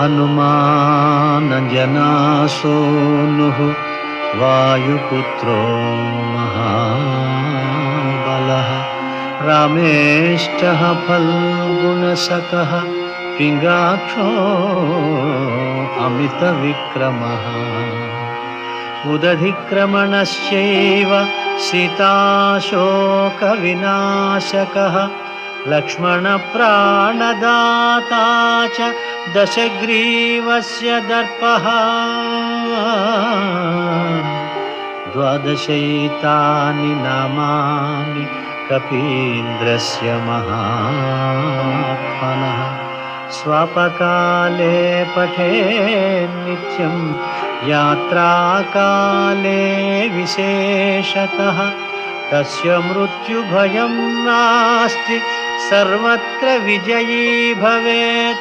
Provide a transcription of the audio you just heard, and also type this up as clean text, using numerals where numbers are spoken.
हनुमानजनासूनुः वायुपुत्रो महाबलः रामेष्टः फल्गुणसखः पिङ्गाक्षो अमितविक्रमः उदधिक्रमणश्चैव सीताशोकविनाशकः लक्ष्मणप्राणदाता च दशग्रीवस्य दर्पः द्वादशैतानि नामानि कपीन्द्रस्य महात्मनः स्वपकाले पठेन्नित्यं यात्राकाले विशेषतः तस्य मृत्युभयं नास्ति सर्वत्र विजयी भवेत्।